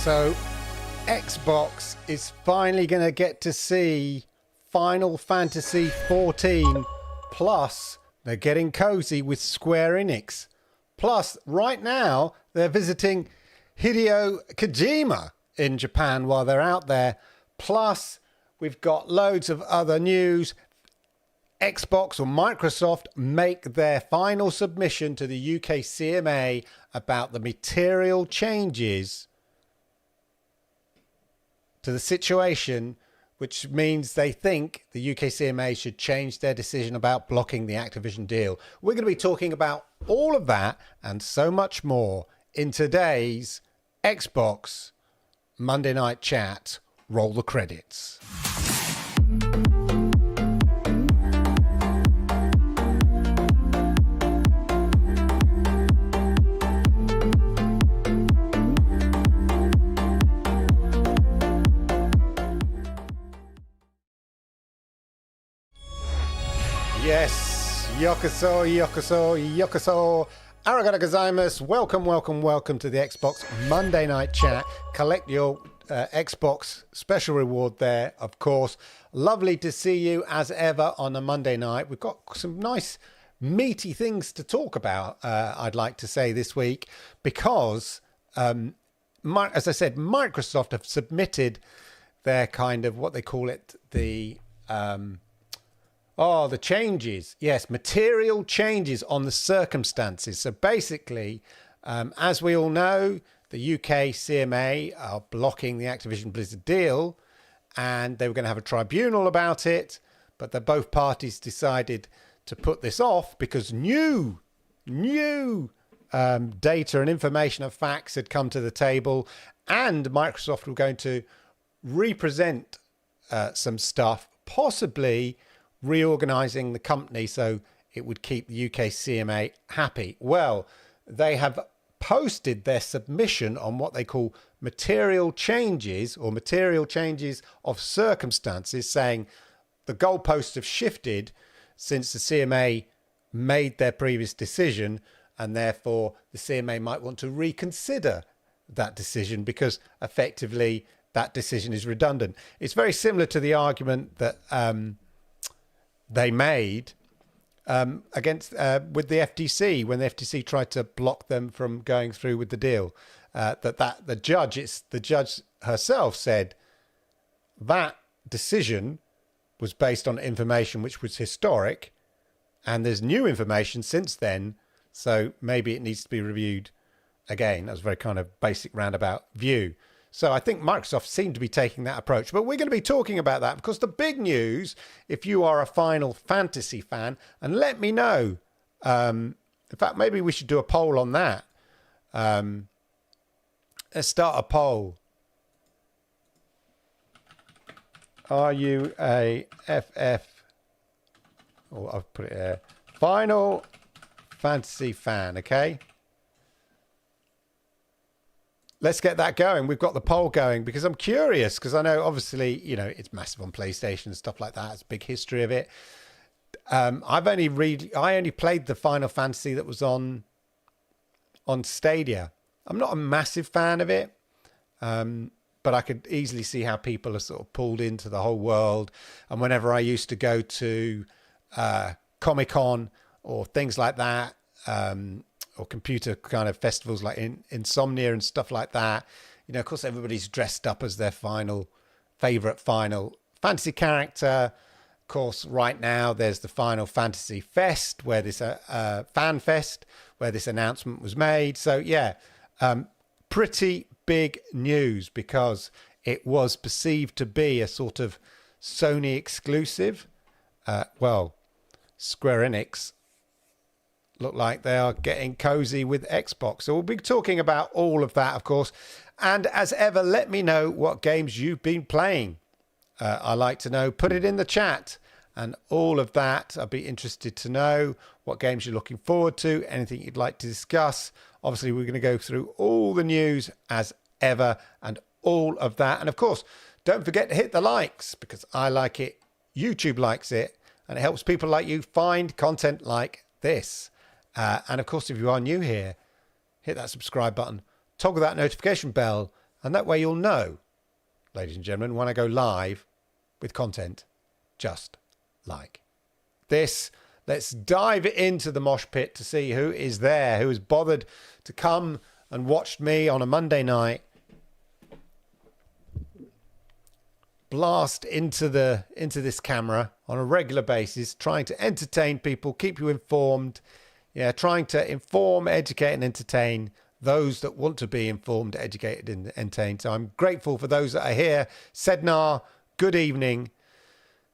So Xbox is finally going to get to see Final Fantasy XIV, plus they're getting cozy with Square Enix. Plus, right now, they're visiting Hideo Kojima in Japan while they're out there. Plus, we've got loads of other news. Xbox or Microsoft make their final submission to the UK CMA about the material changes to the situation, which means they think the UK CMA should change their decision about blocking the Activision deal. We're going to be talking about all of that and so much more in today's Xbox Monday Night Chat. Roll the credits. Yes, yokoso. Arigato gozaimasu. Welcome to the Xbox Monday Night Chat. Collect your Xbox special reward there, of course. Lovely to see you as ever on a Monday night. We've got some nice meaty things to talk about, I'd like to say this week, because, as I said, Microsoft have submitted their kind of, what they call it, the changes. Yes, material changes on the circumstances. So basically, as we all know, the UK CMA are blocking the Activision Blizzard deal, and they were going to have a tribunal about it, but both parties decided to put this off because new data and information and facts had come to the table, and Microsoft were going to represent some stuff, possibly reorganizing the company so it would keep the UK CMA happy. Well, they have posted their submission on what they call material changes or material changes of circumstances, saying the goalposts have shifted since the CMA made their previous decision, and therefore the CMA might want to reconsider that decision because effectively that decision is redundant. It's very similar to the argument that they made against with the FTC when the FTC tried to block them from going through with the deal. The judge herself said that decision was based on information which was historic, and there's new information since then, so maybe it needs to be reviewed again. That was a very kind of basic roundabout view. So I think Microsoft seemed to be taking that approach. But we're going to be talking about that because the big news, if you are a Final Fantasy fan, and let me know. In fact, maybe we should do a poll on that. Let's start a poll. Are you a FF? Oh, I'll put it here. Final Fantasy fan, okay? Let's get that going. We''ve got the poll going because I'm curious, because I know obviously, you know, it's massive on PlayStation and stuff like that. It's a big history of it. I only played the Final Fantasy that was on Stadia. I'm not a massive fan of it, but I could easily see how people are sort of pulled into the whole world. And whenever I used to go to Comic-Con or things like that, or computer kind of festivals like Insomnia and stuff like that, you know, of course, everybody's dressed up as their favorite Final Fantasy character. Of course, right now there's the Final Fantasy Fest, where this FanFest, where this announcement was made. So yeah, pretty big news because it was perceived to be a sort of Sony exclusive. Square Enix look like they are getting cozy with Xbox. So we'll be talking about all of that, of course. And as ever, let me know what games you've been playing. I like to know. Put it in the chat and all of that. I'd be interested to know what games you're looking forward to, anything you'd like to discuss. Obviously, we're going to go through all the news as ever and all of that. And of course, don't forget to hit the likes because I like it. YouTube likes it. And it helps people like you find content like this. And of course, if you are new here, hit that subscribe button, toggle that notification bell, And that way you'll know, ladies and gentlemen, when I go live with content just like this. Let's dive into the mosh pit to see who is there, who has bothered to come and watch me on a Monday night blast into this camera on a regular basis, trying to entertain people, keep you informed. Yeah, trying to inform, educate, and entertain those that want to be informed, educated, and entertained. So I'm grateful for those that are here. Sednar, good evening.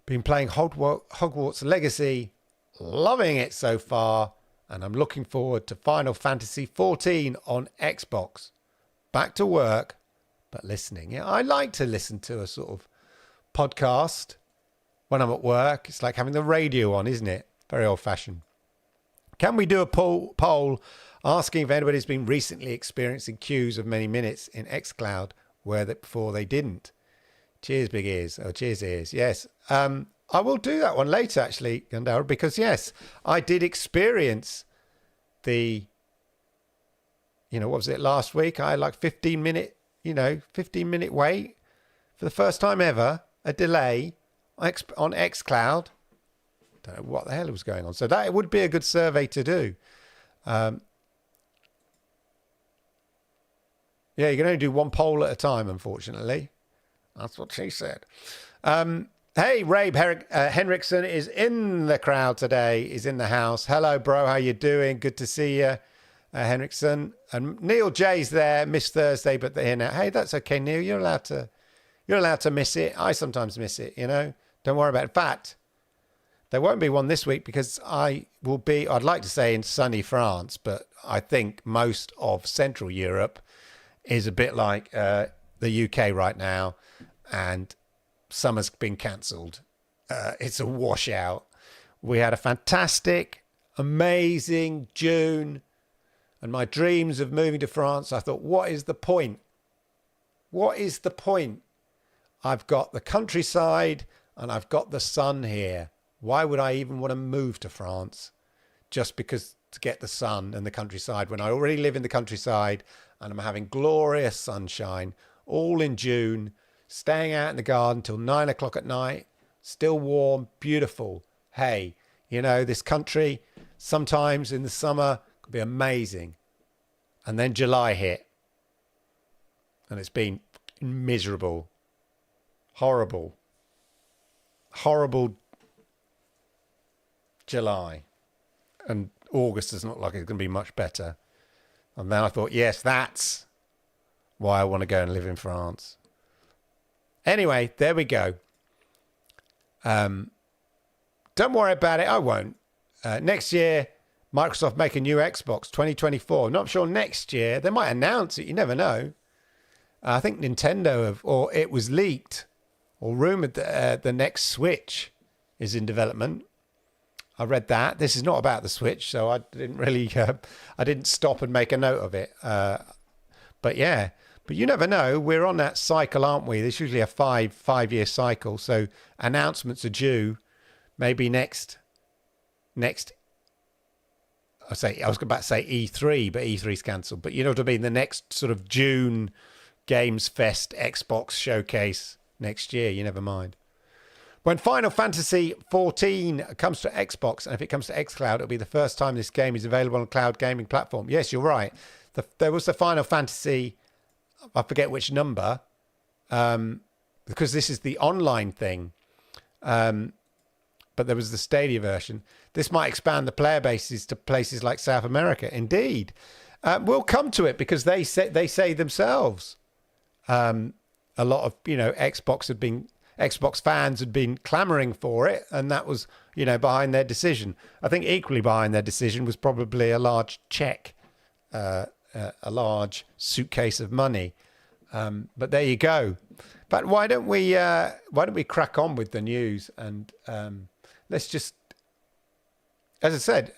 Been playing Hogwarts Legacy, loving it so far, and I'm looking forward to Final Fantasy XIV on Xbox. Back to work, but listening. Yeah, I like to listen to a sort of podcast when I'm at work. It's like having the radio on, isn't it? Very old-fashioned. Can we do a poll asking if anybody's been recently experiencing queues of many minutes in xCloud where before they didn't? Cheers, big ears. Oh, cheers, ears. Yes. I will do that one later, actually, Gandara, because, yes, I did experience what was it, last week? I had like 15-minute wait for the first time ever, a delay on xCloud. Don't know what the hell was going on. So that would be a good survey to do. Yeah, you can only do one poll at a time, unfortunately. That's what she said. Hey, Rabe Henriksen is in the crowd today. He's in the house. Hello, bro. How you doing? Good to see you, Henriksen. And Neil J's there. Missed Thursday, but they're here now. Hey, that's okay, Neil. You're allowed to miss it. I sometimes miss it. Don't worry about it. In fact, there won't be one this week because I'd like to say in sunny France, but I think most of Central Europe is a bit like the UK right now, and summer's been cancelled. It's a washout. We had a fantastic, amazing June, and my dreams of moving to France, I thought, what is the point? What is the point? I've got the countryside and I've got the sun here. Why would I even want to move to France just because to get the sun and the countryside when I already live in the countryside and I'm having glorious sunshine all in June, staying out in the garden till 9 o'clock at night, still warm, beautiful. Hey, this country sometimes in the summer could be amazing. And then July hit and it's been miserable, horrible July, and August doesn't look like it's going to be much better. And then I thought, yes, that's why I want to go and live in France. Anyway, there we go. Don't worry about it. I won't. Next year, Microsoft make a new Xbox 2024. I'm not sure next year. They might announce it. You never know. I think Nintendo or it was leaked or rumored that the next Switch is in development. I read that. This is not about the Switch, so I didn't really, I didn't stop and make a note of it. But yeah, but you never know. We're on that cycle, aren't we? There's usually a five-year cycle. So announcements are due maybe next. I was about to say E3, but E3's cancelled. But you know what I mean? The next sort of June Games Fest Xbox showcase next year. You never mind. When Final Fantasy XIV comes to Xbox, and if it comes to xCloud, it'll be the first time this game is available on a cloud gaming platform. Yes, you're right. There was the Final Fantasy, I forget which number, because this is the online thing. But there was the Stadia version. This might expand the player bases to places like South America. Indeed. We'll come to it because they say themselves. A lot of, Xbox fans had been clamoring for it, and that was, behind their decision. I think equally behind their decision was probably a large check, a large suitcase of money. But there you go. But why don't we crack on with the news and let's just, as I said,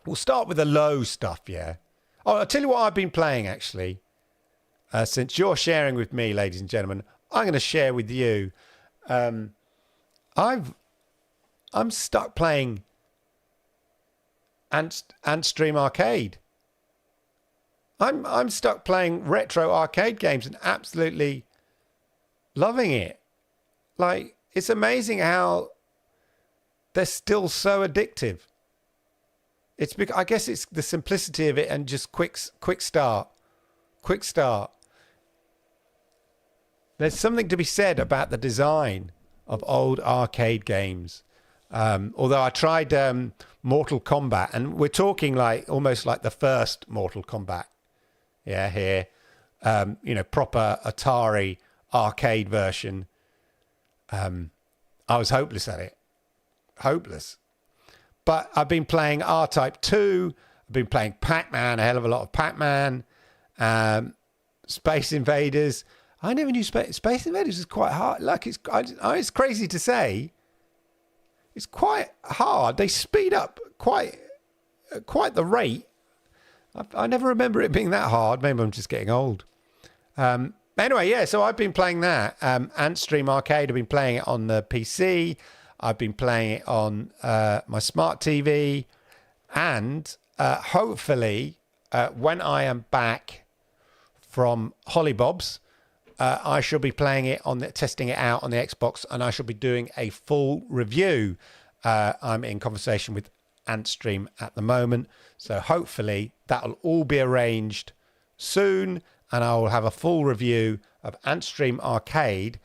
we'll start with the low stuff. Yeah. Oh, I'll tell you what I've been playing actually. Since you're sharing with me, ladies and gentlemen, I'm going to share with you. I'm stuck playing Ant Stream Arcade. I'm stuck playing retro arcade games and absolutely loving it. Like, it's amazing how they're still so addictive. It's because, I guess it's the simplicity of it and just quick start. There's something to be said about the design of old arcade games. Although I tried Mortal Kombat, and we're talking like almost like the first Mortal Kombat. Yeah, here, proper Atari arcade version. I was hopeless at it. Hopeless. But I've been playing R-Type 2. I've been playing Pac-Man, a hell of a lot of Pac-Man. Space Invaders. I never knew Space Invaders is quite hard. Like, it's crazy to say. It's quite hard. They speed up quite the rate. I never remember it being that hard. Maybe I'm just getting old. Anyway, yeah, so I've been playing that. Antstream Arcade, I've been playing it on the PC. I've been playing it on my smart TV. And hopefully, when I am back from Hollybobs, I shall be playing it testing it out on the Xbox, and I shall be doing a full review. I'm in conversation with Antstream at the moment, so hopefully that'll all be arranged soon, and I will have a full review of Antstream Arcade,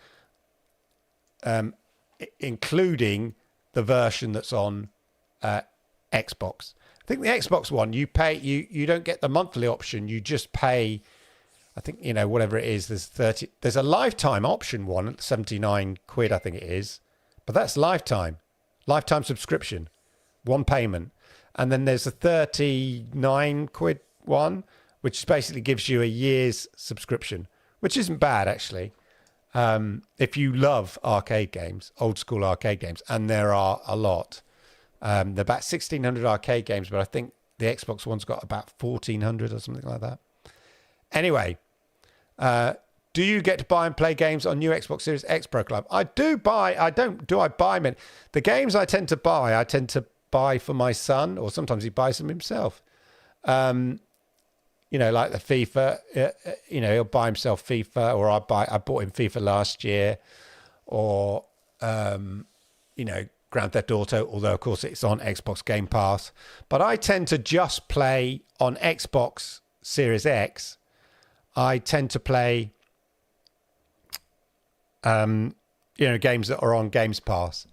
including the version that's on Xbox. I think the Xbox one, you pay, you don't get the monthly option, you just pay, I think, whatever it is, there's a lifetime option one at 79 quid, I think it is. But that's lifetime subscription, one payment. And then there's a 39 quid one, which basically gives you a year's subscription, which isn't bad, actually. If you love arcade games, old school arcade games, and there are a lot. There are about 1,600 arcade games, but I think the Xbox one's got about 1,400 or something like that. Anyway, do you get to buy and play games on new Xbox Series X Pro Club? I do buy. I buy many. The games I tend to buy for my son, or sometimes he buys them himself. Like the FIFA. He'll buy himself FIFA, or I bought him FIFA last year, or Grand Theft Auto. Although of course it's on Xbox Game Pass, but I tend to just play on Xbox Series X. I tend to play, games that are on Games Pass.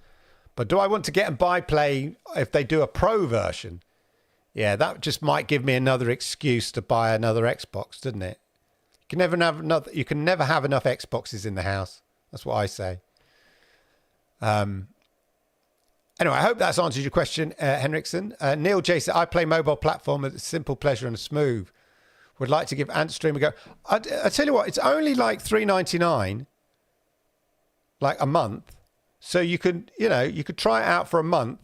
But do I want to get and play if they do a pro version? Yeah, that just might give me another excuse to buy another Xbox, doesn't it? You can never have enough Xboxes in the house. That's what I say. Anyway, I hope that's answered your question, Henriksen. Neil J said, I play mobile platform with a simple pleasure and smooth. Would like to give Antstream a go. I tell you what, it's only like $3.99, like a month. So you could try it out for a month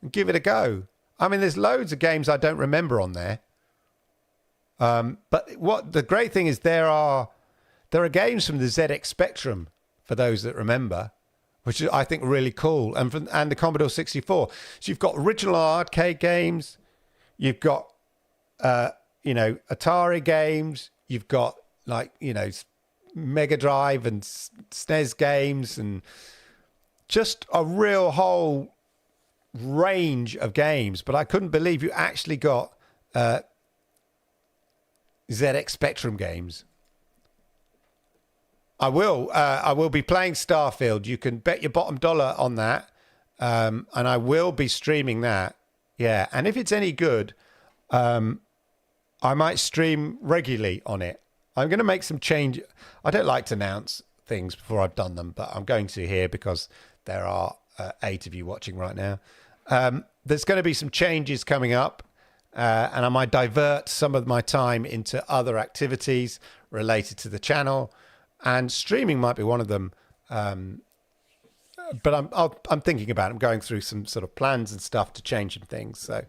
and give it a go. I mean, there's loads of games I don't remember on there. But what the great thing is, there are games from the ZX Spectrum, for those that remember, which is, I think, really cool, and the Commodore 64. So you've got original arcade games, you've got Atari games, you've got Mega Drive and SNES games, and just a real whole range of games. But I couldn't believe you actually got ZX Spectrum games. I will be playing Starfield. You can bet your bottom dollar on that. And I will be streaming that. Yeah. And if it's any good, I might stream regularly on it. I'm going to make some change. I don't like to announce things before I've done them, but I'm going to here because there are 8 of you watching right now. There's going to be some changes coming up, and I might divert some of my time into other activities related to the channel, and streaming might be one of them. But I'm thinking about it. I'm going through some sort of plans and stuff to change some things. So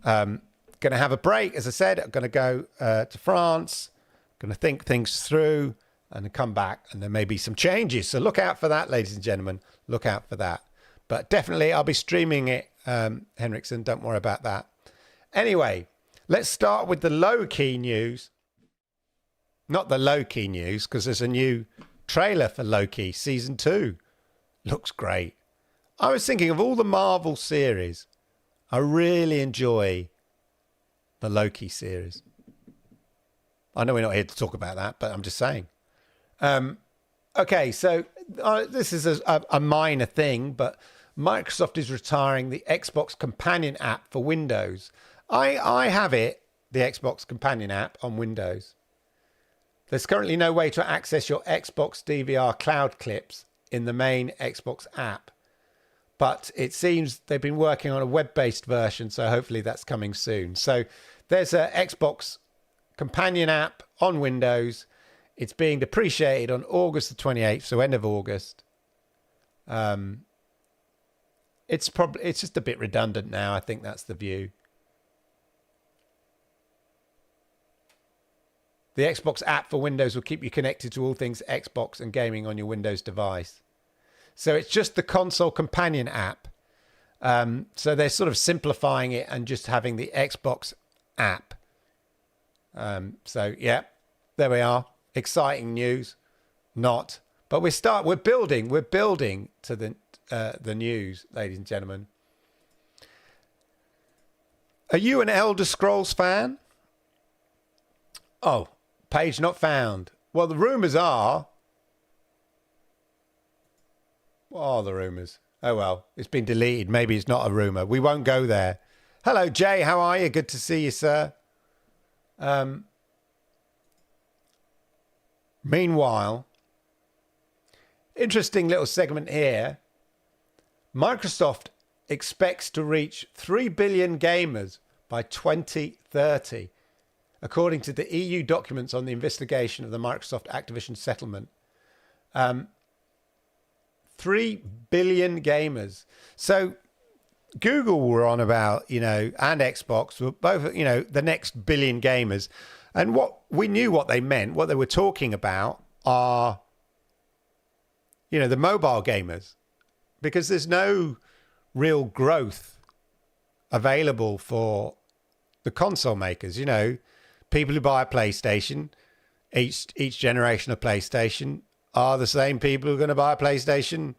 going to have a break, as I said. I'm going to go to France, going to think things through, and come back, and there may be some changes. So look out for that, ladies and gentlemen. Look out for that. But definitely I'll be streaming it, Henriksen. Don't worry about that. Anyway, Let's start with the low-key news. Not the low-key news, because there's a new trailer for Loki Season 2. Looks great. I was thinking of all the Marvel series, I really enjoy the Loki series. I know we're not here to talk about that, but I'm just saying. Okay, so this is a minor thing, but Microsoft is retiring the Xbox Companion app for Windows. I have it, the Xbox Companion app on Windows. There's currently no way to access your Xbox DVR cloud clips in the main Xbox app. But it seems they've been working on a web-based version, so hopefully that's coming soon. So there's an Xbox Companion app on Windows. It's being depreciated on August the 28th, so end of August. It's just a bit redundant now. I think that's the view. The Xbox app for Windows will keep you connected to all things Xbox and gaming on your Windows device. So it's just the console companion app. So they're sort of simplifying it and just having the Xbox app. So yeah, there we are. Exciting news. Not. But we're building to the news, ladies and gentlemen. Are you an Elder Scrolls fan? Oh, page not found. Well, the rumours are... What are the rumours? Oh, well, it's been deleted. Maybe it's not a rumour. We won't go there. Hello, Jay. How are you? Good to see you, sir. Meanwhile, interesting little segment here. Microsoft expects to reach 3 billion gamers by 2030, according to the EU documents on the investigation of the Microsoft Activision settlement. 3 billion gamers. So Google were on about, and Xbox were both, the next billion gamers. And what we knew what they meant, what they were talking about are, the mobile gamers, because there's no real growth available for the console makers. People who buy a PlayStation, each generation of PlayStation are the same people who are going to buy a PlayStation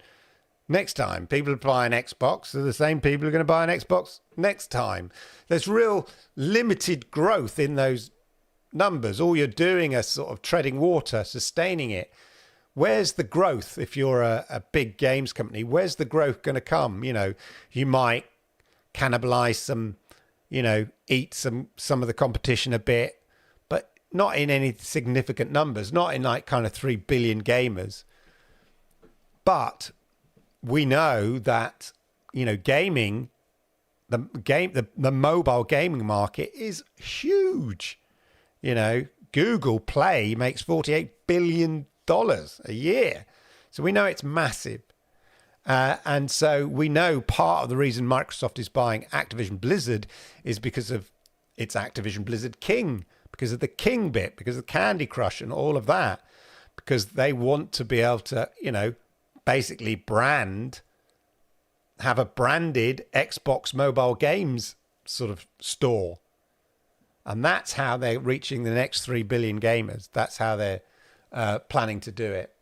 next time. People who buy an Xbox are the same people who are going to buy an Xbox next time. There's real limited growth in those numbers. All you're doing is sort of treading water, sustaining it. Where's the growth if you're a big games company? Where's the growth going to come? You might cannibalize some, eat some of the competition a bit, but not in any significant numbers, not in like kind of 3 billion gamers. But we know that, gaming, the mobile gaming market is huge. Google Play makes $48 billion a year. So we know it's massive. And so we know part of the reason Microsoft is buying Activision Blizzard is because of its Activision Blizzard King, because of the King bit, because of Candy Crush and all of that, because they want to be able to, basically have a branded Xbox mobile games sort of store. And that's how they're reaching the next 3 billion gamers. That's how they're planning to do it.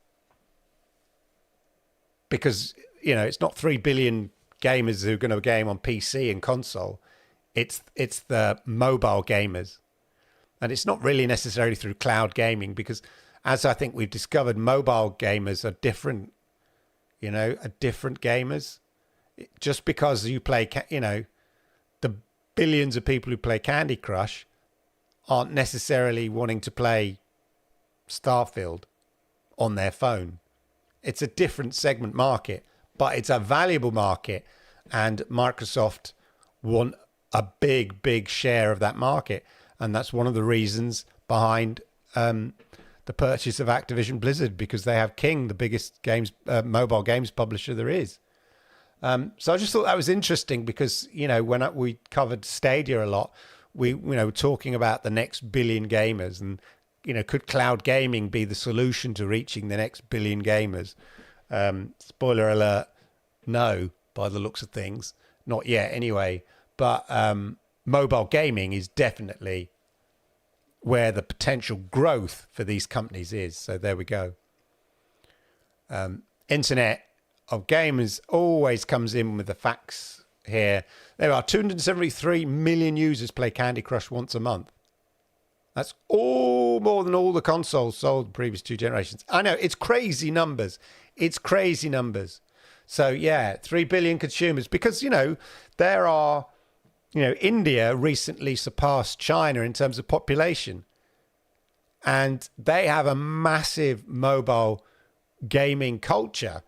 Because, it's not 3 billion gamers who are going to game on PC and console. It's the mobile gamers. And it's not really necessarily through cloud gaming, because as I think we've discovered, mobile gamers are different, are different gamers. Just because you play, the billions of people who play Candy Crush aren't necessarily wanting to play Starfield on their phone. It's a different segment market, but it's a valuable market, and Microsoft want a big share of that market. And that's one of the reasons behind the purchase of Activision Blizzard, because they have King, the biggest mobile games publisher there is. So I just thought that was interesting because, when we covered Stadia a lot, we were talking about the next billion gamers and, could cloud gaming be the solution to reaching the next billion gamers? Spoiler alert, no, by the looks of things. Not yet anyway. But mobile gaming is definitely where the potential growth for these companies is. So there we go. Internet of Gamers always comes in with the facts here. There are 273 million users play Candy Crush once a month. That's all more than all the consoles sold the previous 2 generations. I know, it's crazy numbers. It's crazy numbers. So yeah, 3 billion consumers, because, you know, there are, you know, India recently surpassed China in terms of population. And they have a massive mobile gaming culture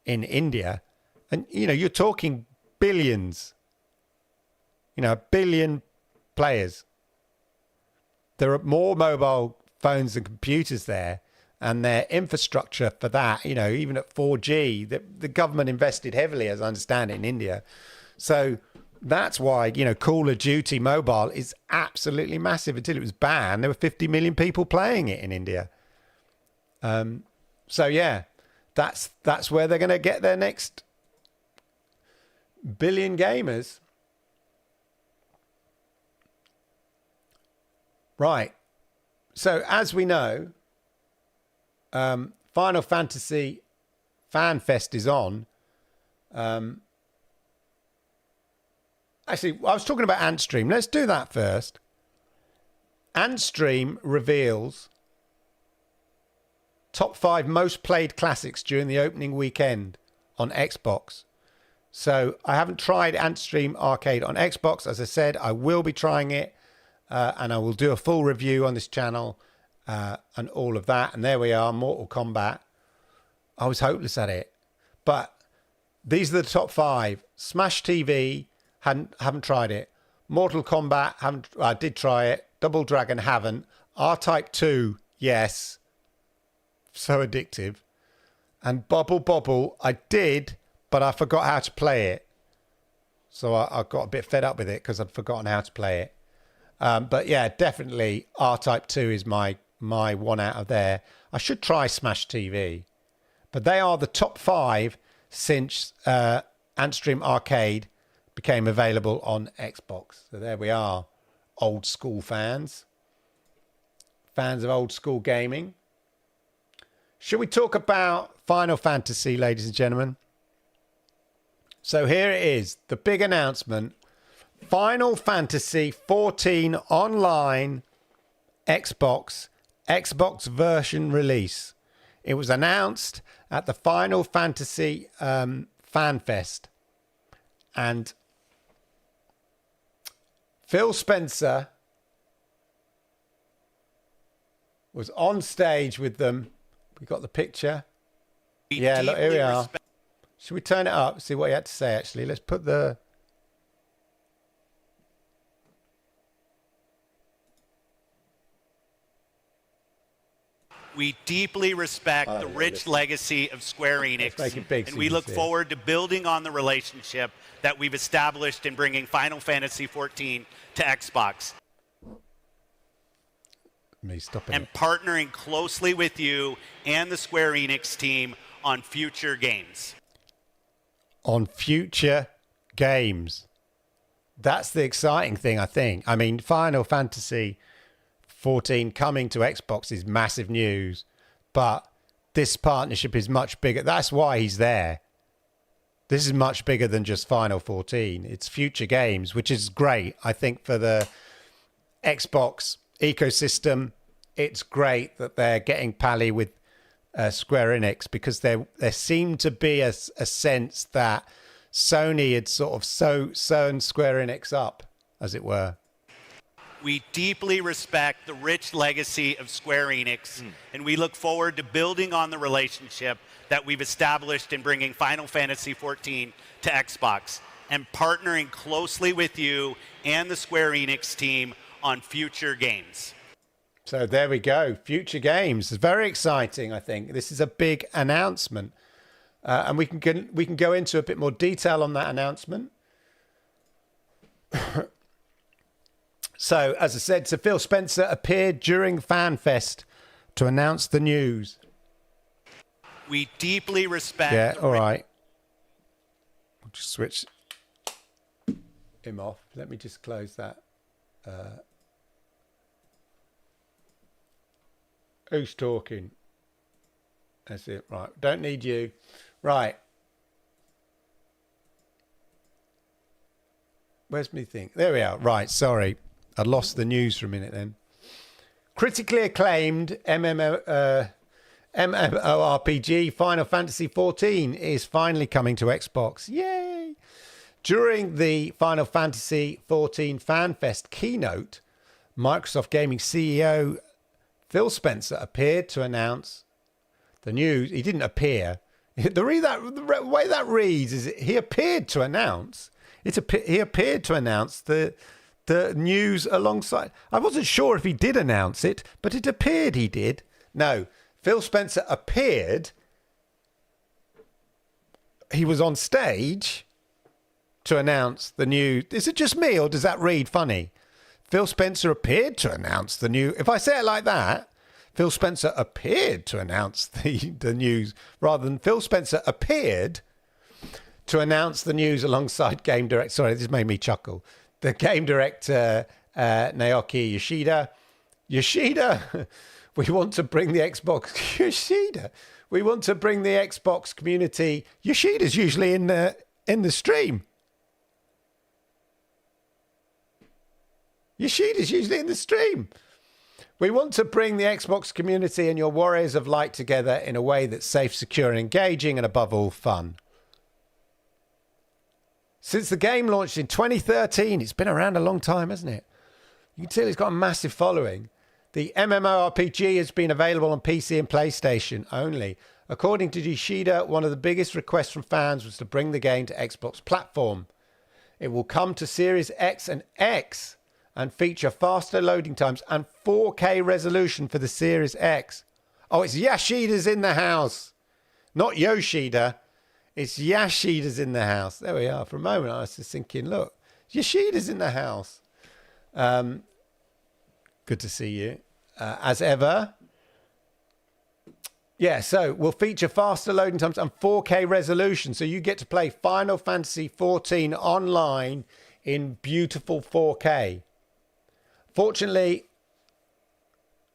in India. And, you know, you're talking billions, you know, 1 billion players. There are more mobile phones and computers there, and their infrastructure for that, you know, even at 4G, the government invested heavily, as I understand it, in India. So that's why, you know, Call of Duty Mobile is absolutely massive. Until it was banned, there were 50 million people playing it in India. So yeah, that's where they're going to get their next billion gamers. Right. So as we know, Final Fantasy FanFest is on. Actually, I was talking about Antstream. Let's do that first. Antstream reveals top 5 most played classics during the opening weekend on Xbox. So I haven't tried Antstream Arcade on Xbox. As I said, I will be trying it. And I will do a full review on this channel and all of that. And there we are, Mortal Kombat. I was hopeless at it. But these are the top 5. Smash TV, haven't tried it. Mortal Kombat, I did try it. Double Dragon, haven't. R-Type 2, yes. So addictive. And Bobble Bobble, I did, but I forgot how to play it. So I got a bit fed up with it because I'd forgotten how to play it. But yeah, definitely R-Type 2 is my one out of there. I should try Smash TV. But they are the top 5 since Antstream Arcade became available on Xbox. So there we are, old school fans. Fans of old school gaming. Should we talk about Final Fantasy, ladies and gentlemen? So here it is, the big announcement. Final Fantasy XIV Online Xbox version release. It was announced at the Final Fantasy FanFest. And Phil Spencer was on stage with them. We got the picture. Yeah, look, here we are. Should we turn it up? See what he had to say, actually. Let's put the... We deeply respect the rich legacy of Square Enix, and we look forward to building on the relationship that we've established in bringing Final Fantasy XIV to Xbox. And partnering closely with you and the Square Enix team on future games. On future games. That's the exciting thing, I think. I mean, Final Fantasy 14 coming to Xbox is massive news, but this partnership is much bigger. That's why he's there. This is much bigger than just Final 14. It's future games, which is great. I think for the Xbox ecosystem, it's great that they're getting pally with Square Enix, because there seemed to be a sense that Sony had sort of sewn Square Enix up, as it were. We deeply respect the rich legacy of Square Enix, and we look forward to building on the relationship that we've established in bringing Final Fantasy XIV to Xbox, and partnering closely with you and the Square Enix team on future games. So there we go, future games. It's very exciting, I think. This is a big announcement, and we can go into a bit more detail on that announcement. So, as I said, so Phil Spencer appeared during FanFest to announce the news. We deeply respect... Yeah, all right. We'll just switch. him off. Let me just close that. Who's talking? That's it. Right. Don't need you. Right. Where's me thing? There we are. Right. Sorry. I lost the news for a minute then. Critically acclaimed MMORPG Final Fantasy XIV is finally coming to Xbox. Yay! During the Final Fantasy XIV FanFest keynote, Microsoft Gaming CEO Phil Spencer appeared to announce the news. He didn't appear. The way that reads is he appeared to announce. He appeared to announce the news alongside. I wasn't sure if he did announce it, but it appeared he did. No, Phil Spencer appeared. He was on stage to announce the news. Is it just me, or does that read funny? Phil Spencer appeared to announce the new. If I say it like that, Phil Spencer appeared to announce the news, rather than Phil Spencer appeared to announce the news alongside game director. Sorry, this made me chuckle. The game director, Naoki Yoshida. Yoshida, we want to bring the Xbox. Yoshida, we want to bring the Xbox community. Yoshida's usually in the stream. Yoshida's usually in the stream. We want to bring the Xbox community and your warriors of light together in a way that's safe, secure, and engaging, and above all, fun. Since the game launched in 2013, it's been around a long time, hasn't it? You can tell it's got a massive following. The MMORPG has been available on PC and PlayStation only. According to Yoshida, one of the biggest requests from fans was to bring the game to Xbox platform. It will come to Series X and X and feature faster loading times and 4K resolution for the Series X. Oh, it's Yoshida's in the house. Not Yoshida. It's Yoshida's in the house. There we are. For a moment, I was just thinking, look, Yoshida's in the house. Good to see you. As ever. Yeah, so we'll feature faster loading times and 4K resolution. So you get to play Final Fantasy XIV online in beautiful 4K. Fortunately,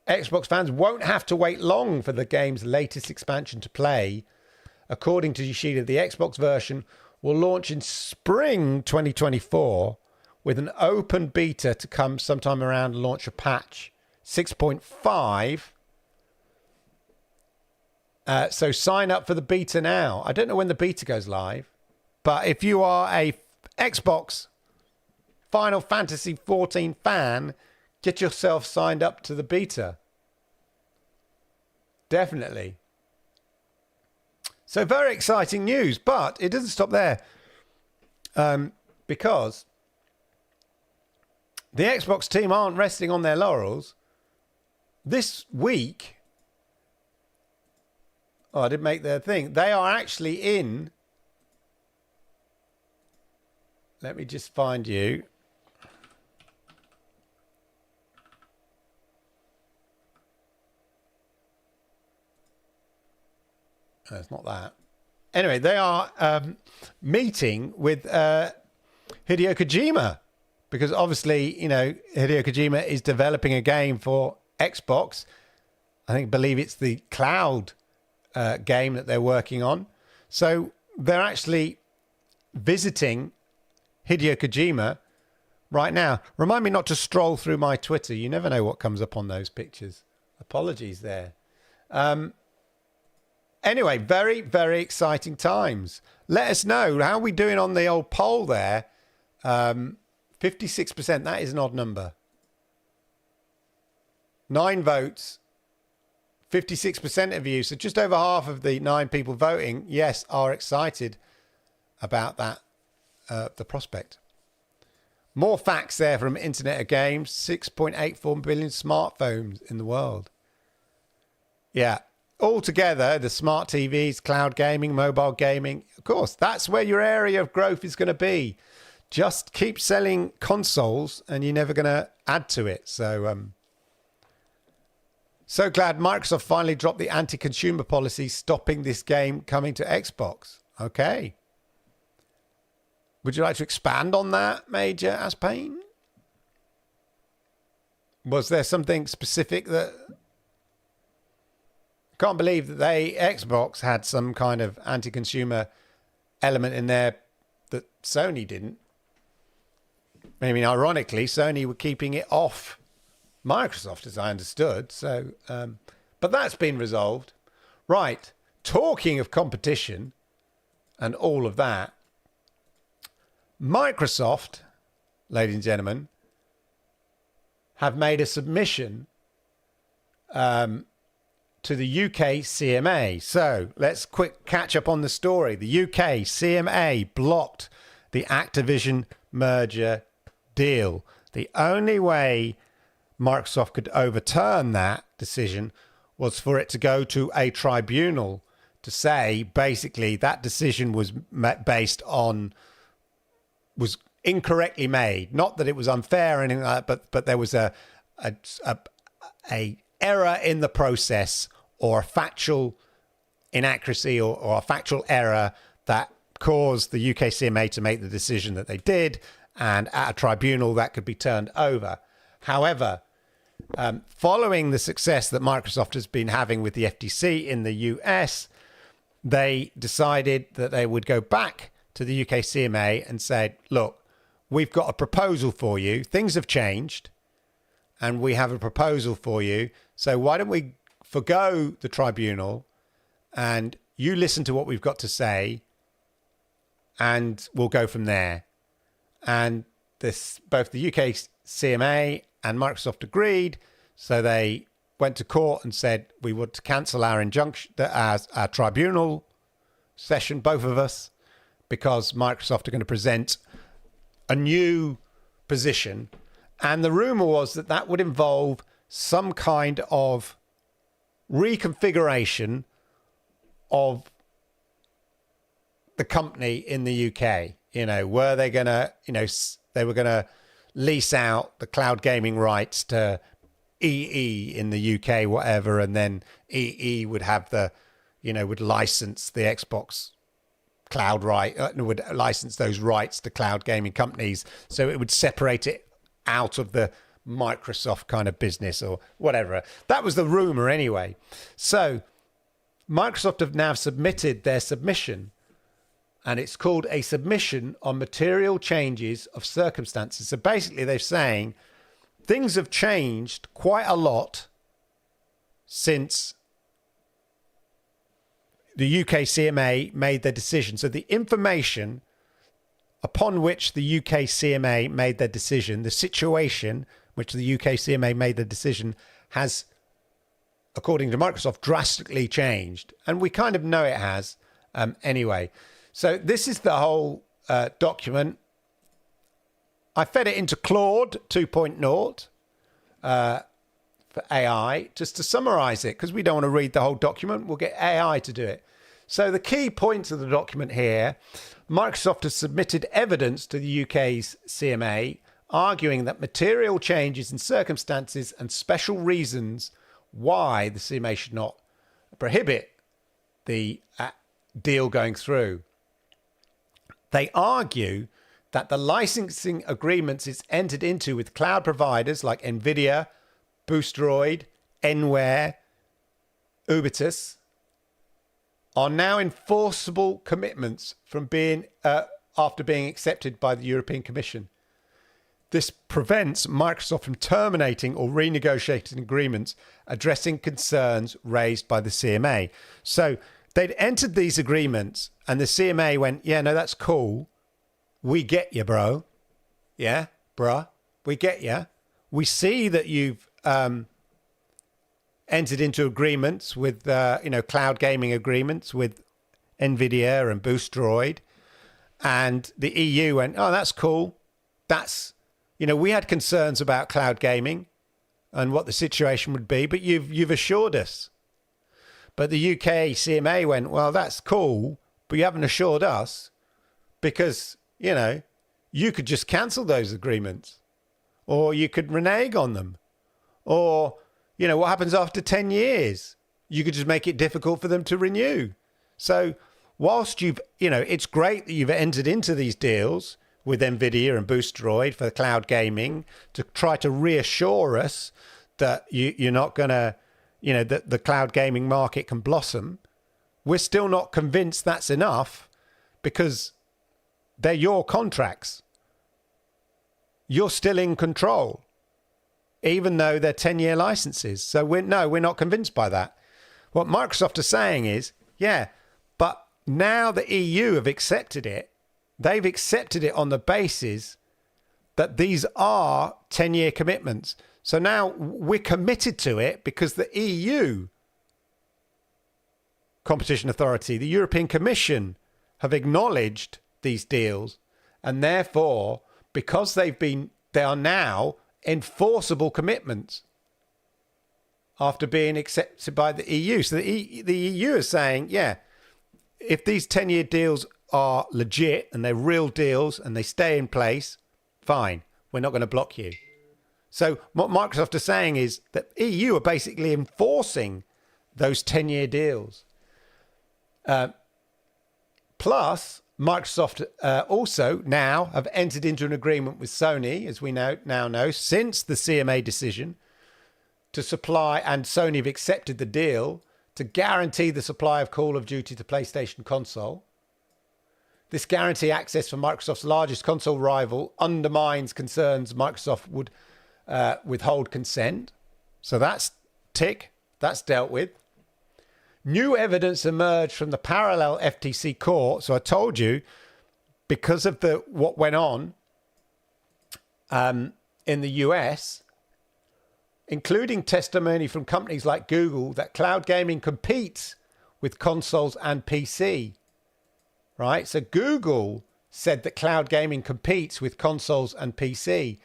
Xbox fans won't have to wait long for the game's latest expansion to play. According to Yoshida, the Xbox version will launch in spring 2024 with an open beta to come sometime around launch of patch 6.5. So sign up for the beta now. I don't know when the beta goes live, but if you are a Xbox Final Fantasy XIV fan, get yourself signed up to the beta. Definitely. So very exciting news, but it doesn't stop there. Because the Xbox team aren't resting on their laurels. This week, I didn't make their thing. They are actually in. Let me just find you. No, it's not that. Anyway, they are meeting with Hideo Kojima because obviously, you know, Hideo Kojima is developing a game for Xbox. I believe it's the cloud game that they're working on. So they're actually visiting Hideo Kojima right now. Remind me not to stroll through my Twitter. You never know what comes up on those pictures. Apologies there. Anyway, very, very exciting times. Let us know. How are we doing on the old poll there? 56%. That is an odd number. 9 votes. 56% of you. So just over half of the 9 people voting, yes, are excited about that, the prospect. More facts there from Internet of Games. 6.84 billion smartphones in the world. Yeah. Altogether, the smart TVs, cloud gaming, mobile gaming, of course, that's where your area of growth is going to be. Just keep selling consoles and you're never going to add to it. So, so glad Microsoft finally dropped the anti-consumer policy stopping this game coming to Xbox. Okay. Would you like to expand on that, Major Aspain? Was there something specific that... Can't believe that Xbox had some kind of anti-consumer element in there that Sony didn't. I mean, ironically, Sony were keeping it off Microsoft, as I understood. So, but that's been resolved. Right. Talking of competition and all of that, Microsoft, ladies and gentlemen, have made a submission to the UK CMA. So let's quick catch up on the story. The UK CMA blocked the Activision merger deal. The only way Microsoft could overturn that decision was for it to go to a tribunal to say basically that decision was incorrectly made. Not that it was unfair or anything like that, but there was a error in the process, or a factual inaccuracy, or a factual error that caused the UK CMA to make the decision that they did, and at a tribunal that could be turned over. However, following the success that Microsoft has been having with the FTC in the US, they decided that they would go back to the UK CMA and said, look, we've got a proposal for you. Things have changed and we have a proposal for you. So why don't we forgo the tribunal and you listen to what we've got to say and we'll go from there. And both the UK CMA and Microsoft agreed. So they went to court and said, we want to cancel our injunction, our tribunal session, both of us, because Microsoft are going to present a new position. And the rumor was that that would involve some kind of reconfiguration of the company in the UK. You know, were they going to, they were going to lease out the cloud gaming rights to EE in the UK, whatever, and then EE would have would license the Xbox cloud would license those rights to cloud gaming companies, so it would separate it out of the Microsoft kind of business or whatever. That was the rumor anyway. So Microsoft have now submitted their submission, and it's called a submission on material changes of circumstances. So basically they're saying things have changed quite a lot since the UK CMA made their decision. So the information upon which the UK CMA made their decision, the situation which the UK CMA made the decision, has, according to Microsoft, drastically changed. And we kind of know it has anyway. So this is the whole document. I fed it into Claude 2.0 for AI, just to summarize it, because we don't want to read the whole document. We'll get AI to do it. So the key points of the document here: Microsoft has submitted evidence to the UK's CMA, arguing that material changes in circumstances and special reasons why the CMA should not prohibit the deal going through. They argue that the licensing agreements it's entered into with cloud providers like NVIDIA, Boostroid, Enware, Ubitus are now enforceable commitments from after being accepted by the European Commission. This prevents Microsoft from terminating or renegotiating agreements addressing concerns raised by the CMA. So they'd entered these agreements and the CMA went, yeah, no, that's cool. We get you, bro. Yeah, bruh, we get you. We see that you've entered into agreements with, cloud gaming agreements with NVIDIA and Boostroid. And the EU went, oh, that's cool. That's, we had concerns about cloud gaming and what the situation would be, but you've assured us. But the UK CMA went, well, that's cool, but you haven't assured us, because, you could just cancel those agreements, or you could renege on them, or, what happens after 10 years? You could just make it difficult for them to renew. So whilst it's great that you've entered into these deals with Nvidia and Boostroid for cloud gaming to try to reassure us that you're not going to, that the cloud gaming market can blossom. We're still not convinced that's enough because they're your contracts. You're still in control, even though they're 10-year licenses. So we're not convinced by that. What Microsoft is saying is, yeah, but now the EU have accepted it. They've accepted it on the basis that these are 10-year commitments. So now we're committed to it because the EU Competition Authority, the European Commission, have acknowledged these deals, and therefore, because they are now enforceable commitments after being accepted by the EU. So the EU is saying, yeah, if these 10-year deals are legit and they're real deals and they stay in place, fine, we're not going to block you. So what Microsoft is saying is that EU are basically enforcing those 10-year deals. Plus, Microsoft also now have entered into an agreement with Sony, as we now know, since the CMA decision to supply, and Sony have accepted the deal to guarantee the supply of Call of Duty to PlayStation console. This guarantee access for Microsoft's largest console rival undermines concerns Microsoft would withhold consent. So that's tick. That's dealt with. New evidence emerged from the parallel FTC court. So I told you, because of what went on in the US, including testimony from companies like Google, that cloud gaming competes with consoles and PC. Right? So Google said that cloud gaming competes with consoles and PC.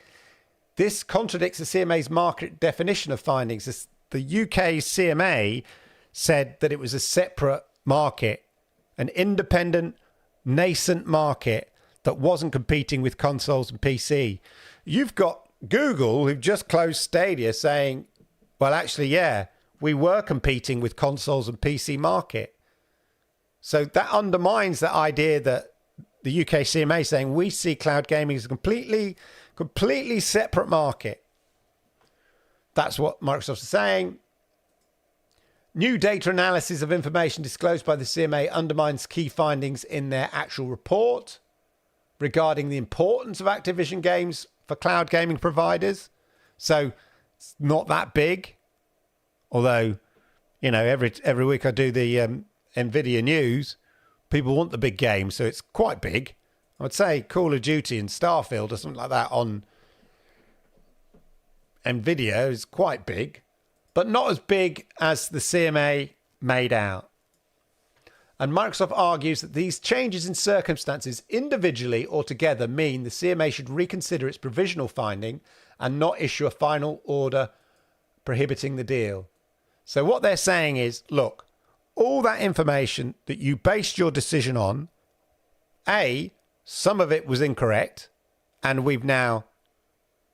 This contradicts the CMA's market definition of findings. The UK CMA said that it was a separate market, an independent, nascent market that wasn't competing with consoles and PC. You've got Google, who've just closed Stadia, saying, well, actually, yeah, we were competing with consoles and PC market. So that undermines the idea that the UK CMA is saying we see cloud gaming as a completely separate market. That's what Microsoft is saying. New data analysis of information disclosed by the CMA undermines key findings in their actual report regarding the importance of Activision games for cloud gaming providers. So it's not that big. Although, every week I do the Nvidia news, people want the big games, so it's quite big. I would say Call of Duty and Starfield or something like that on Nvidia is quite big, but not as big as the CMA made out. And Microsoft argues that these changes in circumstances individually or together mean the CMA should reconsider its provisional finding and not issue a final order prohibiting the deal. So what they're saying is, look, all that information that you based your decision on, some of it was incorrect, and we've now,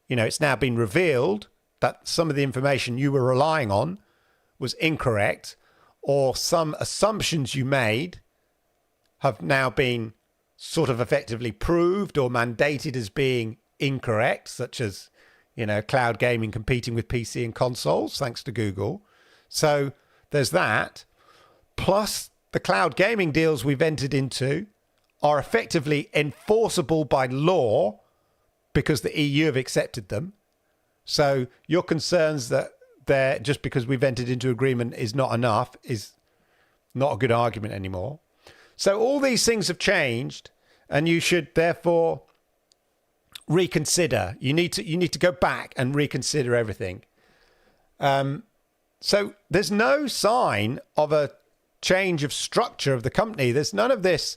it's now been revealed that some of the information you were relying on was incorrect, or some assumptions you made have now been sort of effectively proved or mandated as being incorrect, such as, cloud gaming competing with PC and consoles, thanks to Google. So there's that. Plus, the cloud gaming deals we've entered into are effectively enforceable by law because the EU have accepted them. So your concerns that they're just because we've entered into agreement is not enough is not a good argument anymore. So all these things have changed, and you should therefore reconsider. You need to go back and reconsider everything. So there's no sign of a change of structure of the company. There's none of this,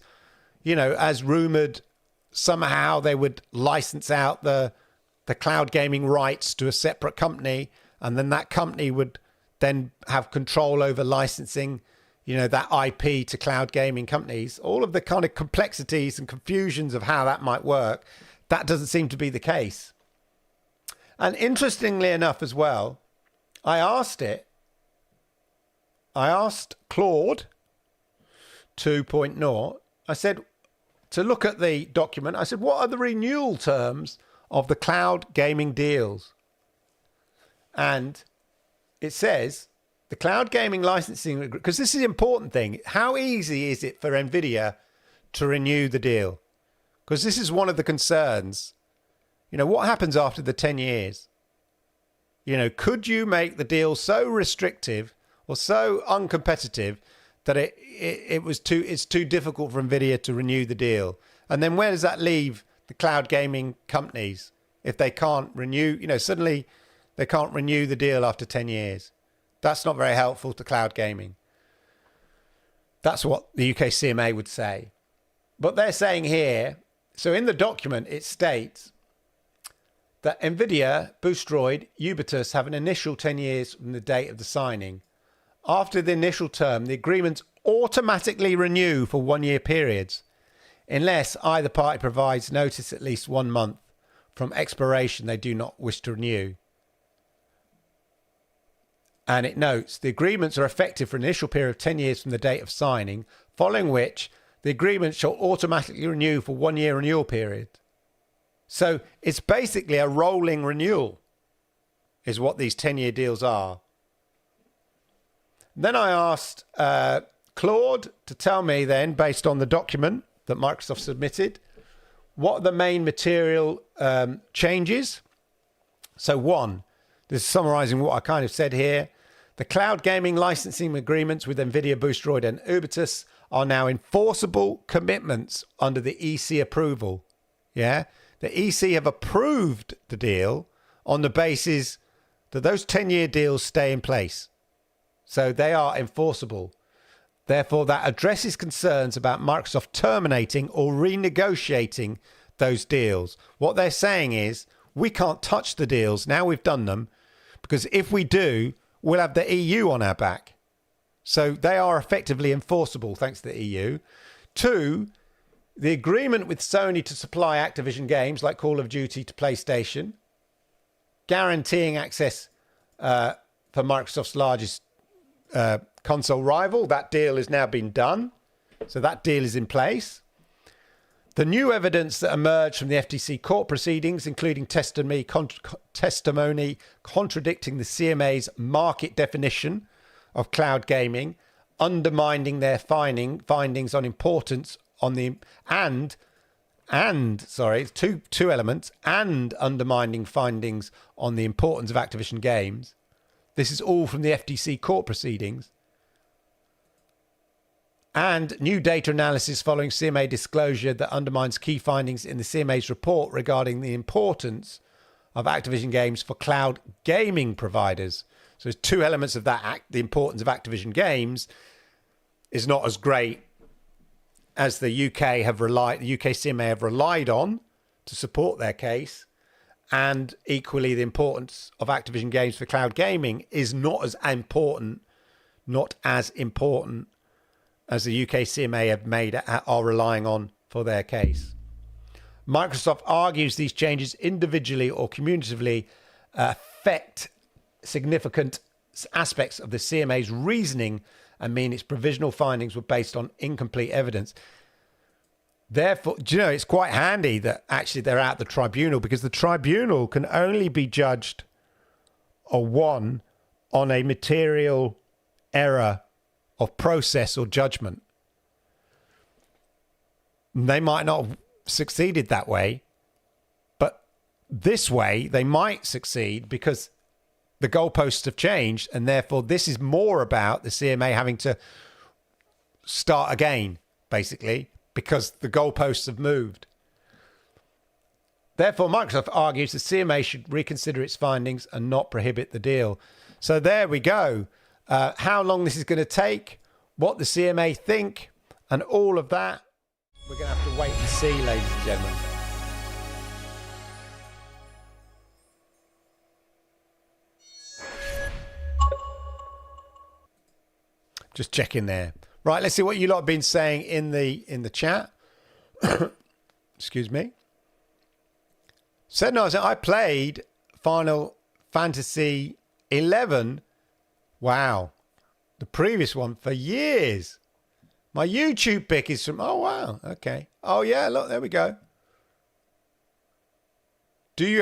as rumored, somehow they would license out the cloud gaming rights to a separate company, and then that company would then have control over licensing, that IP to cloud gaming companies. All of the kind of complexities and confusions of how that might work, that doesn't seem to be the case. And interestingly enough as well, I asked Claude 2.0, I said, to look at the document, I said, what are the renewal terms of the cloud gaming deals? And it says the cloud gaming licensing, because this is an important thing. How easy is it for NVIDIA to renew the deal? Because this is one of the concerns. You know, what happens after the 10 years? You know, could you make the deal so restrictive or so uncompetitive that it's too difficult for NVIDIA to renew the deal? And then where does that leave the cloud gaming companies if they can't renew? You know, suddenly they can't renew the deal after 10 years. That's not very helpful to cloud gaming. That's what the UK CMA would say. But they're saying here, so in the document it states that NVIDIA, Boostroid, Ubitus have an initial 10 years from the date of the signing. After the initial term, the agreements automatically renew for 1 year periods, unless either party provides notice at least 1 month from expiration they do not wish to renew. And it notes the agreements are effective for an initial period of 10 years from the date of signing, following which the agreement shall automatically renew for 1 year renewal period. So it's basically a rolling renewal is what these 10-year deals are. Then I asked Claude to tell me then, based on the document that Microsoft submitted, what are the main material changes. So one, this is summarizing what I kind of said here. The cloud gaming licensing agreements with NVIDIA, Boostroid and Ubitus are now enforceable commitments under the EC approval. Yeah, the EC have approved the deal on the basis that those 10-year deals stay in place. So they are enforceable. Therefore, that addresses concerns about Microsoft terminating or renegotiating those deals. What they're saying is, we can't touch the deals now we've done them, because if we do, we'll have the EU on our back. So they are effectively enforceable, thanks to the EU. Two, the agreement with Sony to supply Activision games like Call of Duty to PlayStation, guaranteeing access for Microsoft's largest console rival. That deal has now been done. So that deal is in place. The new evidence that emerged from the FTC court proceedings, including testimony contradicting the CMA's market definition of cloud gaming, undermining their findings on importance on the two elements, and undermining findings on the importance of Activision games. This is all from the FTC court proceedings. And new data analysis following CMA disclosure that undermines key findings in the CMA's report regarding the importance of Activision games for cloud gaming providers. So there's two elements of that. The importance of Activision games is not as great as the UK CMA have relied on to support their case. And equally, the importance of Activision games for cloud gaming is not as important as the UK CMA are relying on for their case. Microsoft argues these changes individually or cumulatively affect significant aspects of the CMA's reasoning and mean its provisional findings were based on incomplete evidence. Therefore, do you know, it's quite handy that actually they're at the tribunal, because the tribunal can only be judged or won on a material error of process or judgment. They might not have succeeded that way, but this way they might succeed because the goalposts have changed, and therefore this is more about the CMA having to start again, basically, because the goalposts have moved. Therefore, Microsoft argues the CMA should reconsider its findings and not prohibit the deal. So there we go. How long this is going to take, what the CMA think, and all of that, we're going to have to wait and see, ladies and gentlemen. Just checking there. Right, let's see what you lot have been saying in the chat. Excuse me. Said no, I played Final Fantasy XI. Wow. The previous one for years. My YouTube pick is from... Oh, wow. Okay. Oh, yeah. Look, there we go. Do you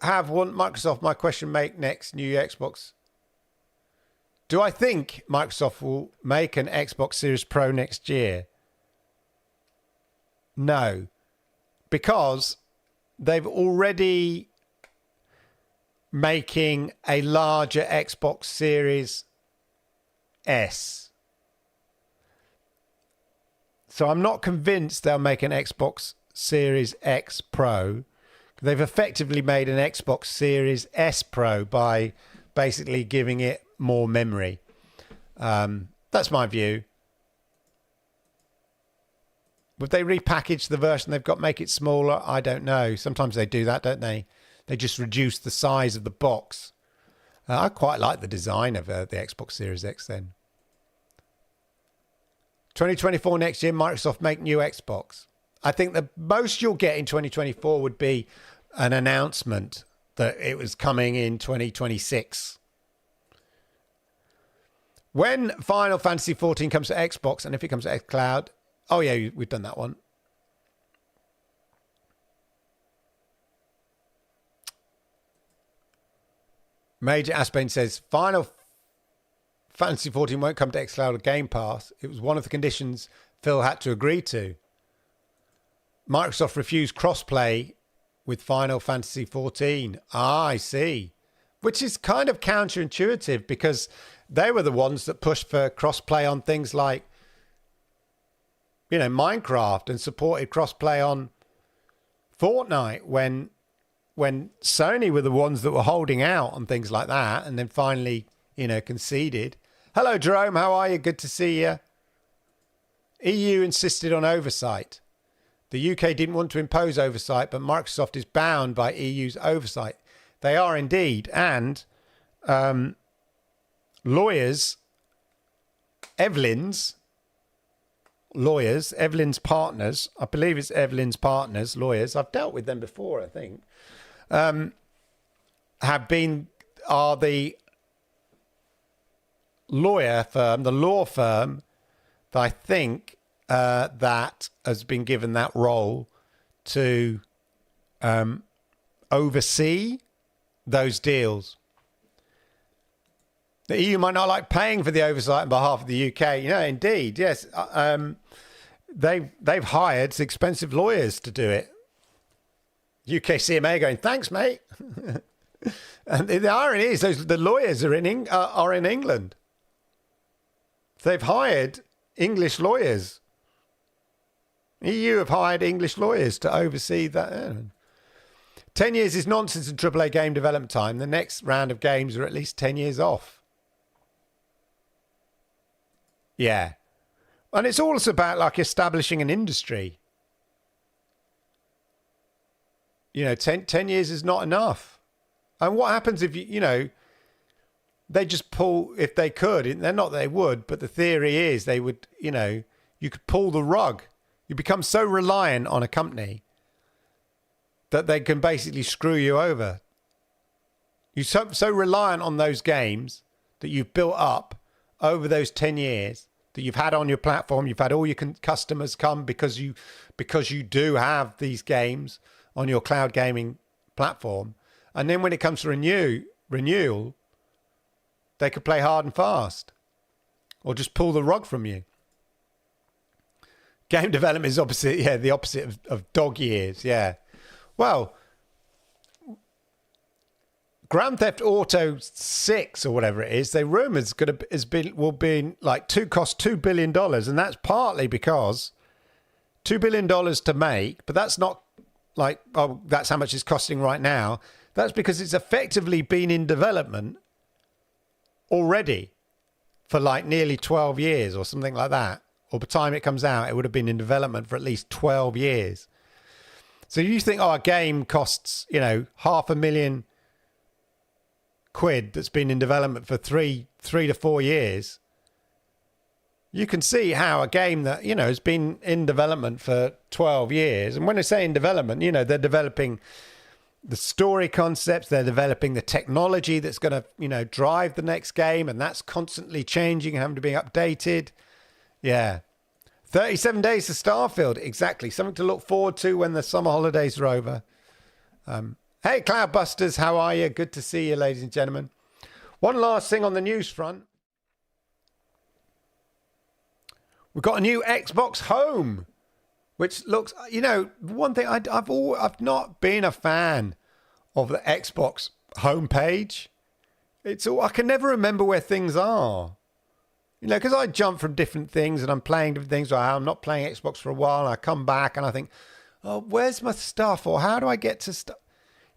have one Microsoft? My question: make next new Xbox. Do I think Microsoft will make an Xbox Series Pro next year? No, because they've already making a larger Xbox Series S. So I'm not convinced they'll make an Xbox Series X Pro. They've effectively made an Xbox Series S Pro by basically giving it more memory. That's my view. Would they repackage the version they've got, make it smaller? I don't know. Sometimes they do that, don't they? They just reduce the size of the box. I quite like the design of the Xbox Series X then. 2024 next year, Microsoft make new Xbox. I think the most you'll get in 2024 would be an announcement that it was coming in 2026. When Final Fantasy XIV comes to Xbox, and if it comes to xCloud... Oh, yeah, we've done that one. Major Aspain says, Final Fantasy XIV won't come to xCloud or Game Pass. It was one of the conditions Phil had to agree to. Microsoft refused crossplay with Final Fantasy XIV. Ah, I see. Which is kind of counterintuitive because they were the ones that pushed for crossplay on things like, you know, Minecraft, and supported crossplay on Fortnite when Sony were the ones that were holding out on things like that, and then finally, you know, conceded. Hello, Jerome. How are you? Good to see you. EU insisted on oversight. The UK didn't want to impose oversight, but Microsoft is bound by EU's oversight. They are indeed. And lawyers, Evelyn's partners, I believe it's Evelyn's partners, lawyers, I've dealt with them before, I think, are the law firm that I think that has been given that role to oversee those deals. The EU might not like paying for the oversight on behalf of the UK. You know, indeed, yes. They've hired expensive lawyers to do it. UK CMA going, thanks, mate. And the irony is, the lawyers are in England. They've hired English lawyers. EU have hired English lawyers to oversee that. 10 years is nonsense in AAA game development time. The next round of games are at least 10 years off. Yeah. And it's also about like establishing an industry. You know, 10 years is not enough. And what happens if, you know, they just pull, if they could, they're not that they would, but the theory is they would, you know, you could pull the rug. You become so reliant on a company that they can basically screw you over. You're so reliant on those games that you've built up over those 10 years that you've had on your platform. You've had all your customers come because you do have these games on your cloud gaming platform. And then when it comes to renewal, they could play hard and fast or just pull the rug from you. Game development is the opposite of dog years. Yeah. Well, Grand Theft Auto 6 or whatever it is, they rumors will be like cost $2 billion, and that's partly because $2 billion to make, but that's not like, oh, that's how much it's costing right now. That's because it's effectively been in development already for like nearly 12 years or something like that. Or by the time it comes out, it would have been in development for at least 12 years. So you think, oh, a game costs, you know, £500,000 that's been in development for three to 4 years. You can see how a game that, you know, has been in development for 12 years. And when I say in development, you know, they're developing the story concepts, they're developing the technology that's going to, you know, drive the next game. And that's constantly changing, having to be updated. Yeah. 37 days to Starfield. Exactly. Something to look forward to when the summer holidays are over. Hey, Cloudbusters, how are you? Good to see you, ladies and gentlemen. One last thing on the news front. We've got a new Xbox Home, which looks, you know, one thing I've not been a fan of the Xbox homepage. I can never remember where things are. You know, because I jump from different things and I'm playing different things. Or I'm not playing Xbox for a while and I come back and I think, oh, where's my stuff? Or how do I get to stuff?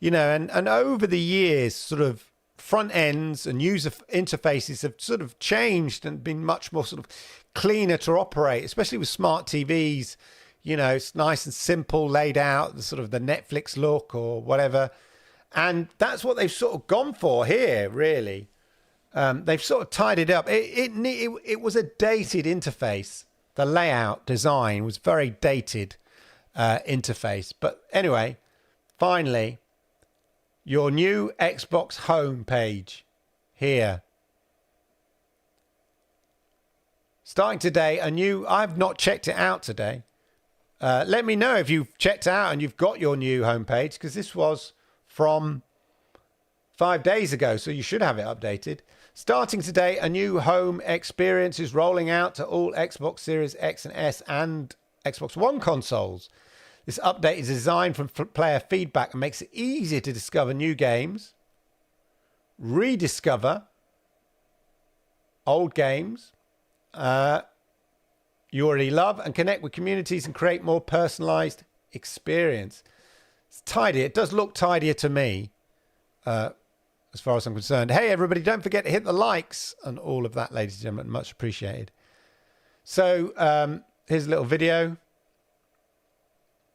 You know, and over the years, sort of front ends and user interfaces have sort of changed and been much more sort of cleaner to operate, especially with smart TVs. You know, it's nice and simple, laid out, the sort of the Netflix look or whatever. And that's what they've sort of gone for here, really. They've sort of tied it up. It was a dated interface. The layout design was very dated interface. But anyway, finally, your new Xbox home page here. Starting today, I've not checked it out today. Let me know if you've checked out and you've got your new homepage, because this was from 5 days ago, so you should have it updated. Starting today, a new home experience is rolling out to all Xbox Series X and S and Xbox One consoles. This update is designed from player feedback and makes it easier to discover new games, rediscover old games you already love, and connect with communities and create more personalized experience. It's tidy. It does look tidier to me, as far as I'm concerned. Hey, everybody, don't forget to hit the likes and all of that, ladies and gentlemen. Much appreciated. So here's a little video.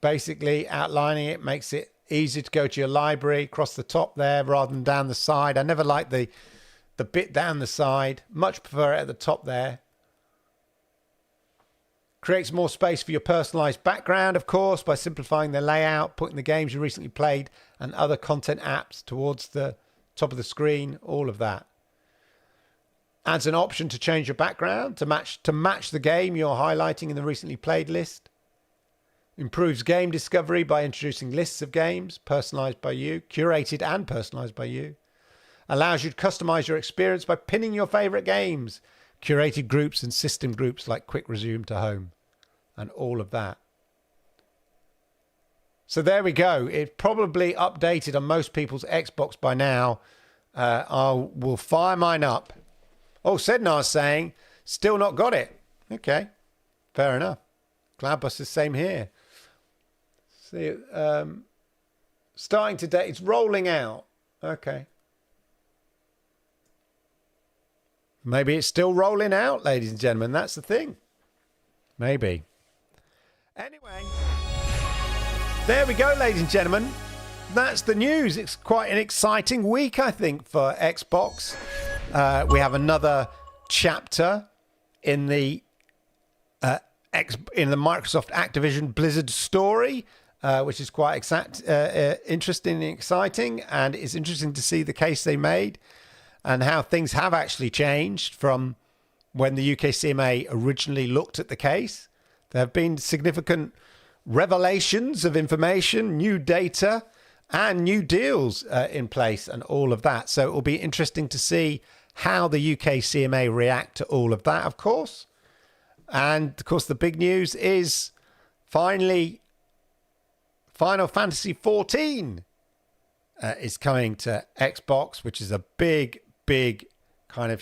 Basically outlining it, makes it easy to go to your library across the top there rather than down the side. I never like the bit down the side. Much prefer it at the top there. Creates more space for your personalized background, of course, by simplifying the layout, putting the games you recently played and other content apps towards the top of the screen, all of that. Adds an option to change your background to match the game you're highlighting in the recently played list. Improves game discovery by introducing lists of games personalized by you, curated and personalized by you. Allows you to customize your experience by pinning your favorite games, curated groups and system groups like Quick Resume to Home, and all of that. So there we go. It's probably updated on most people's Xbox by now. I will fire mine up. Oh, Sednar's saying, still not got it. Okay, fair enough. Cloudbusters, same here. See, starting today, it's rolling out. Okay. Maybe it's still rolling out, ladies and gentlemen. That's the thing. Maybe. Anyway, there we go, ladies and gentlemen. That's the news. It's quite an exciting week, I think, for Xbox. We have another chapter in the Microsoft Activision Blizzard story, which is quite interesting and exciting, and it's interesting to see the case they made and how things have actually changed from when the UK CMA originally looked at the case. There have been significant revelations of information, new data, and new deals in place and all of that. So it will be interesting to see how the UK CMA react to all of that, of course. And, of course, the big news is finally Final Fantasy XIV is coming to Xbox, which is a big kind of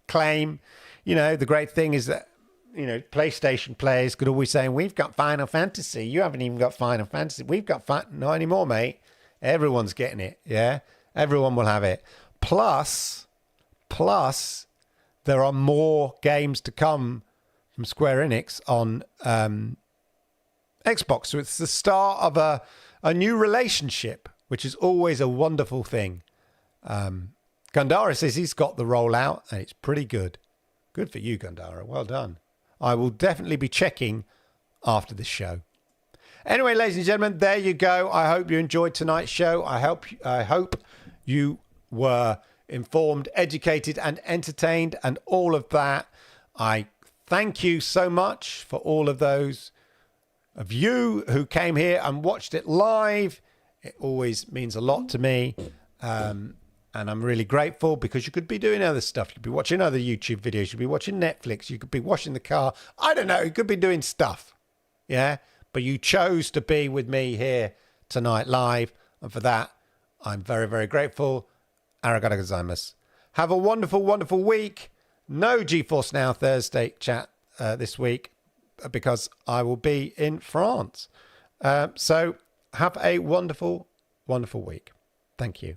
claim. You know, the great thing is that, you know, PlayStation players could always say, we've got Final Fantasy. You haven't even got Final Fantasy. We've got not anymore, mate. Everyone's getting it, yeah? Everyone will have it. Plus, there are more games to come from Square Enix on Xbox. So it's the start of a new relationship, which is always a wonderful thing. Gandara says he's got the rollout, and it's pretty good. Good for you, Gandara. Well done. I will definitely be checking after this show. Anyway, ladies and gentlemen, there you go. I hope you enjoyed tonight's show. I hope you were informed, educated, and entertained, and all of that. I Thank you so much for all of those of you who came here and watched it live. It always means a lot to me. And I'm really grateful because you could be doing other stuff. You could be watching other YouTube videos. You could be watching Netflix. You could be washing the car. I don't know. You could be doing stuff. Yeah. But you chose to be with me here tonight live. And for that, I'm very, very grateful. Arigato gozaimasu. Have a wonderful, wonderful week. No GeForce Now Thursday chat this week because I will be in France. So have a wonderful, wonderful week. Thank you.